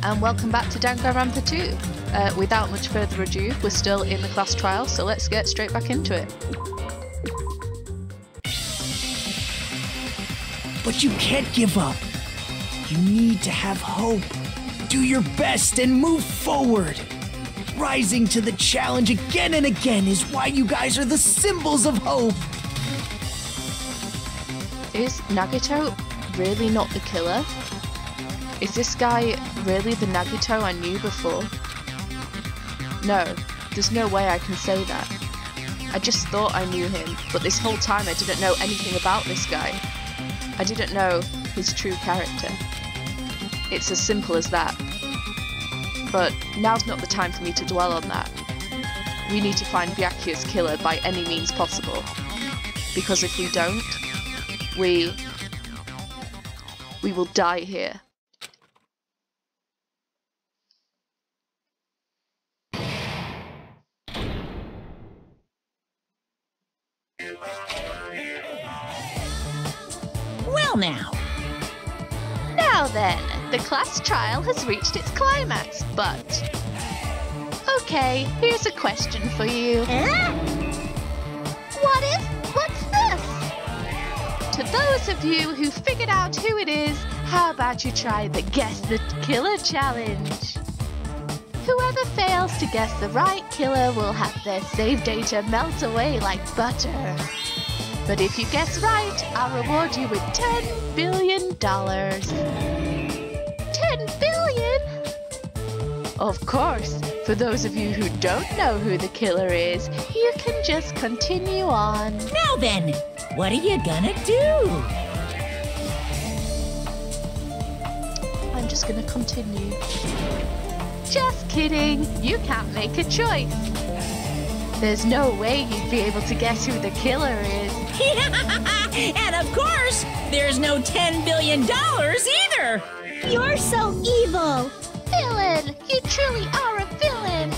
and welcome back to Danganronpa 2. Without much further ado, we're still in the class trial, so let's get straight back into it. But you can't give up. You need to have hope. Do your best and move forward. Rising to the challenge again and again is why you guys are the symbols of hope. Is Nagito really not the killer? Is this guy really the Nagito I knew before? No, there's no way I can say that. I just thought I knew him, but this whole time I didn't know anything about this guy. I didn't know his true character. It's as simple as that. But now's not the time for me to dwell on that. We need to find Byakuya's killer by any means possible. Because if we don't, we will die here. Well now. Now then, the class trial has reached its climax, but... Okay, here's a question for you. What if? What's this? To those of you who figured out who it is, how about you try the Guess the Killer challenge? Whoever fails to guess the right killer will have their save data melt away like butter. But if you guess right, I'll reward you with $10 billion. 10 billion? Of course, for those of you who don't know who the killer is, you can just continue on. Now then, what are you gonna do? I'm just gonna continue. Just kidding, you can't make a choice. There's no way you'd be able to guess who the killer is. And of course, there's no $10 billion either! You're so evil! Villain! You truly are a villain!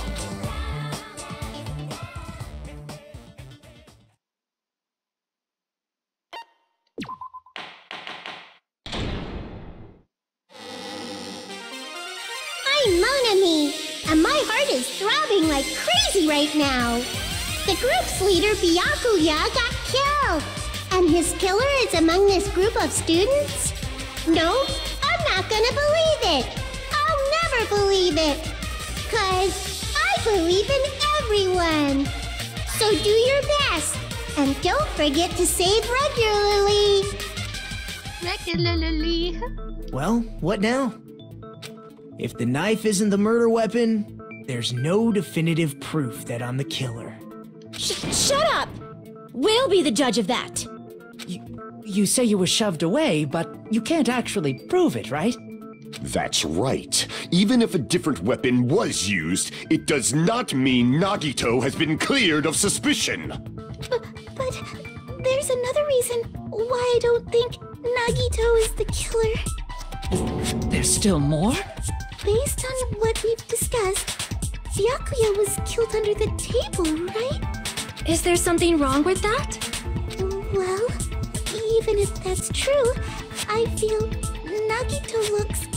I'm Mon Ami, and my heart is throbbing like crazy right now. The group's leader, Byakuya, got killed, and his killer is among this group of students? No, I'm not gonna believe it. I'll never believe it, 'cause I believe in everyone. So do your best, and don't forget to save regularly. Regularly. Well, what now? If the knife isn't the murder weapon, there's no definitive proof that I'm the killer. Shut up! We'll be the judge of that. You say you were shoved away, but you can't actually prove it, right? That's right. Even if a different weapon was used, it does not mean Nagito has been cleared of suspicion. But there's another reason why I don't think Nagito is the killer. There's still more? Based on what we've discussed, Byakuya was killed under the table, right? Is there something wrong with that? Well, even if that's true, I feel Nagito looks,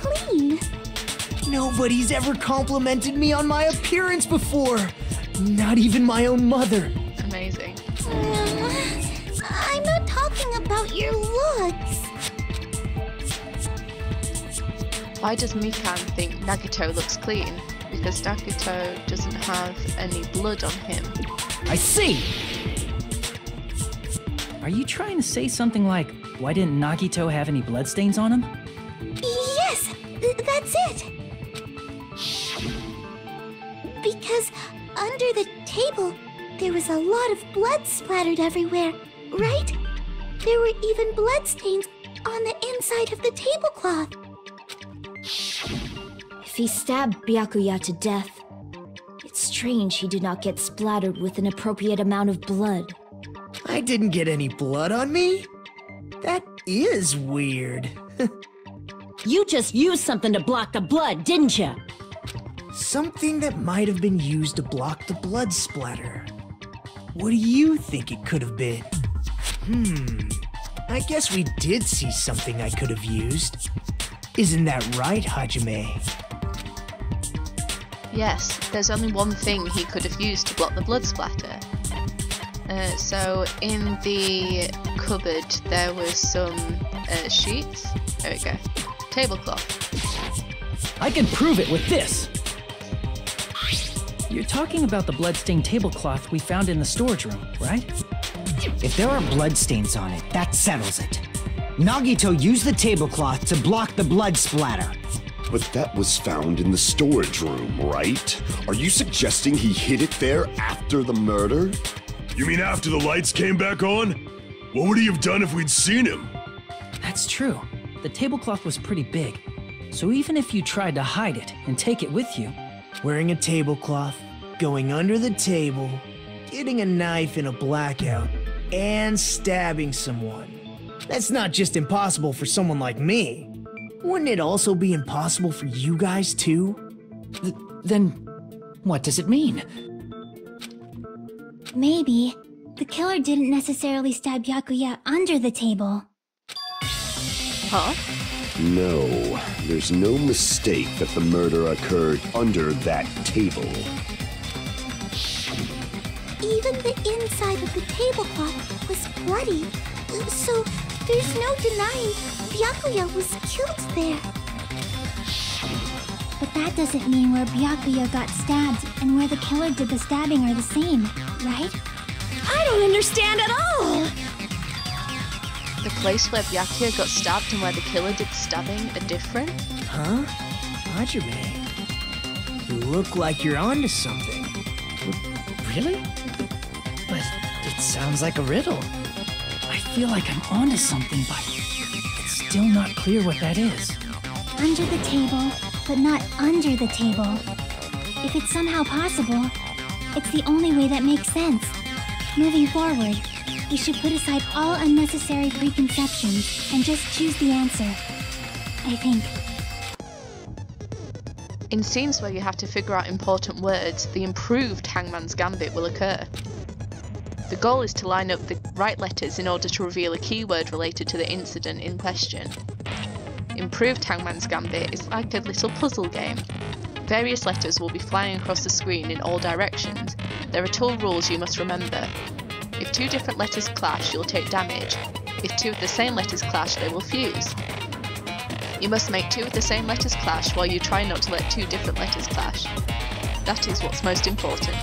clean. Nobody's ever complimented me on my appearance before. Not even my own mother. Amazing. I'm not talking about your looks. Why does Mikan think Nagito looks clean? Because Nagito doesn't have any blood on him. I see! Are you trying to say something like, why didn't Nagito have any bloodstains on him? Yes, that's it. Because under the table, there was a lot of blood splattered everywhere, right? There were even bloodstains on the inside of the tablecloth. If he stabbed Byakuya to death, it's strange he did not get splattered with an appropriate amount of blood. I didn't get any blood on me? That is weird. You just used something to block the blood, didn't you? Something that might have been used to block the blood splatter. What do you think it could have been? I guess we did see something I could have used. Isn't that right, Hajime? Yes, there's only one thing he could have used to block the blood splatter. So in the cupboard there was some sheets. There we go. Tablecloth. I can prove it with this. You're talking about the bloodstained tablecloth we found in the storage room, right? If there are bloodstains on it, that settles it. Nagito used the tablecloth to block the blood splatter. But that was found in the storage room, right? Are you suggesting he hid it there after the murder? You mean after the lights came back on? What would he have done if we'd seen him? That's true. The tablecloth was pretty big. So even if you tried to hide it and take it with you... Wearing a tablecloth, going under the table, getting a knife in a blackout, and stabbing someone. That's not just impossible for someone like me. Wouldn't it also be impossible for you guys too? Then what does it mean? Maybe the killer didn't necessarily stab Byakuya under the table. Huh? No, there's no mistake that the murder occurred under that table. Even the inside of the tablecloth was bloody, so there's no denying Byakuya was killed there. But that doesn't mean where Byakuya got stabbed and where the killer did the stabbing are the same, right? I don't understand at all! The place where Byakuya got stabbed and where the killer did the stabbing are different? Huh? Hajime, you look like you're onto something. Really? But it sounds like a riddle. I feel like I'm onto something, but it's still not clear what that is. Under the table, but not under the table. If it's somehow possible, it's the only way that makes sense. Moving forward, we should put aside all unnecessary preconceptions and just choose the answer. I think. In scenes where you have to figure out important words, the improved Hangman's Gambit will occur. The goal is to line up the right letters in order to reveal a keyword related to the incident in question. Improved Hangman's Gambit is like a little puzzle game. Various letters will be flying across the screen in all directions. There are 12 rules you must remember. If 2 different letters clash, you'll take damage. If 2 of the same letters clash, they will fuse. You must make 2 of the same letters clash while you try not to let 2 different letters clash. That is what's most important.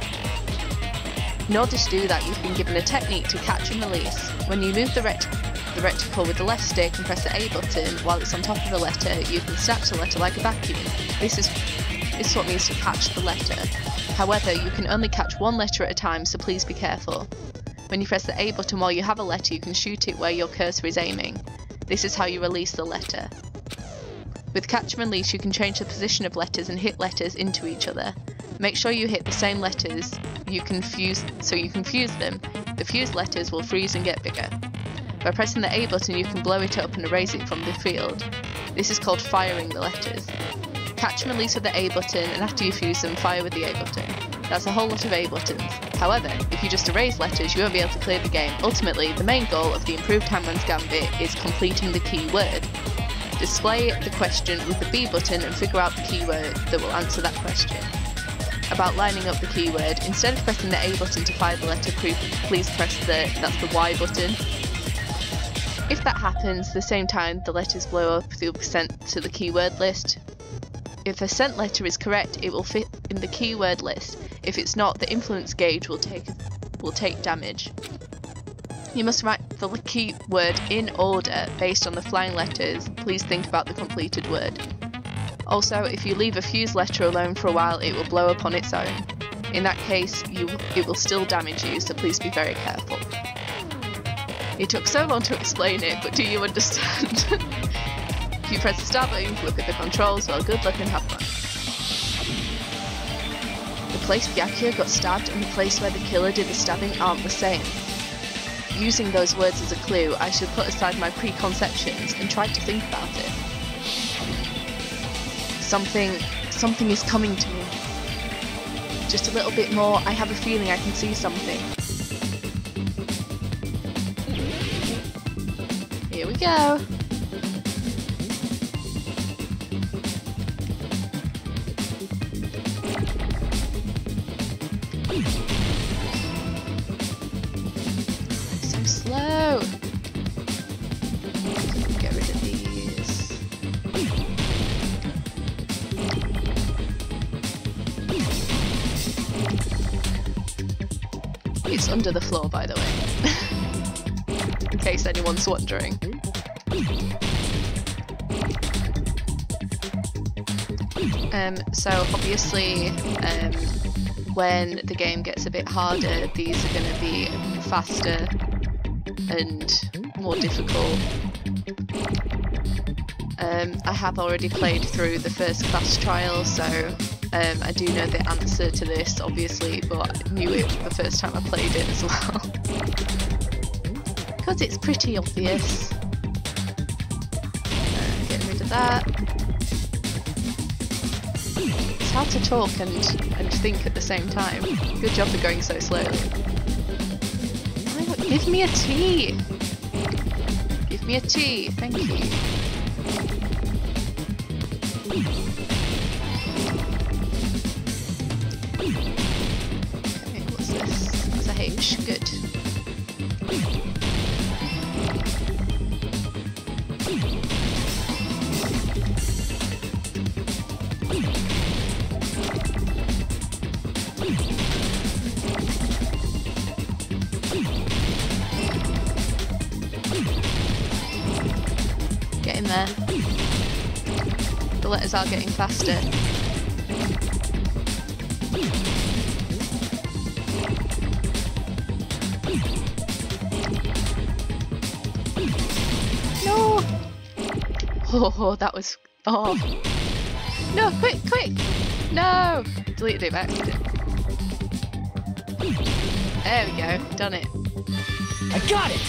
In order to do that, you've been given a technique to catch and release. When you move the reticle with the left stick and press the A button while it's on top of the letter, you can snap the letter like a vacuum. This is what means to catch the letter. However, you can only catch one letter at a time, so please be careful. When you press the A button while you have a letter, you can shoot it where your cursor is aiming. This is how you release the letter. With catch and release, you can change the position of letters and hit letters into each other. Make sure you hit the same letters you can fuse them. The fused letters will freeze and get bigger. By pressing the A button, you can blow it up and erase it from the field. This is called firing the letters. Catch and release with the A button, and after you fuse them, fire with the A button. That's a whole lot of A buttons. However, if you just erase letters, you won't be able to clear the game. Ultimately, the main goal of the improved Hangman's Gambit is completing the key word. Display the question with the B button and figure out the keyword that will answer that question. About lining up the keyword, instead of pressing the A button to fire the letter, please press the Y button. If that happens, at the same time the letters blow up, they'll be sent to the keyword list. If the sent letter is correct, it will fit in the keyword list. If it's not, the influence gauge will take damage. You must write the keyword in order based on the flying letters. Please think about the completed word. Also, if you leave a fused letter alone for a while, it will blow up on its own. In that case, it will still damage you, so please be very careful. It took so long to explain it, but do you understand? If you press the start button, look at the controls, well, good luck and have fun. The place Byakuya got stabbed and the place where the killer did the stabbing aren't the same. Using those words as a clue, I should put aside my preconceptions and try to think about it. Something is coming to me. Just a little bit more, I have a feeling I can see something. Here we go. It's under the floor, by the way. In case anyone's wondering. So obviously, when the game gets a bit harder, these are going to be faster and more difficult. I have already played through the first class trial, so I do know the answer to this, obviously, but I knew it the first time I played it as well. Because it's pretty obvious. Get rid of that. It's hard to talk and think at the same time. Good job for going so slowly. Oh, give me a tea! Give me a tea, thank you. Okay, what's this? It's a H, good. Get in there. The letters are getting faster. No! Oh, that was... Oh. No, quick, quick! No! Deleted it by accident. There we go, done it. I got it!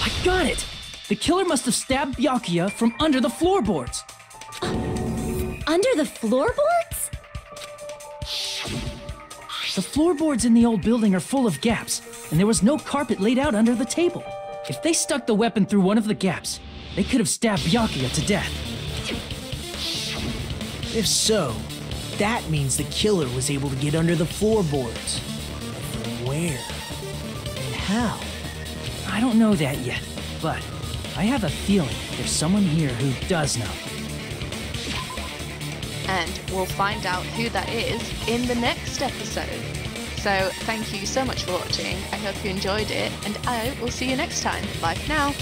I got it! The killer must have stabbed Byakuya from under the floorboards. Under the floorboards? The floorboards in the old building are full of gaps, and there was no carpet laid out under the table. If they stuck the weapon through one of the gaps, they could have stabbed Byakuya to death. If so, that means the killer was able to get under the floorboards. But from where? And how? I don't know that yet, but I have a feeling there's someone here who does know. And we'll find out who that is in the next episode. So thank you so much for watching. I hope you enjoyed it, and I will see you next time. Bye for now.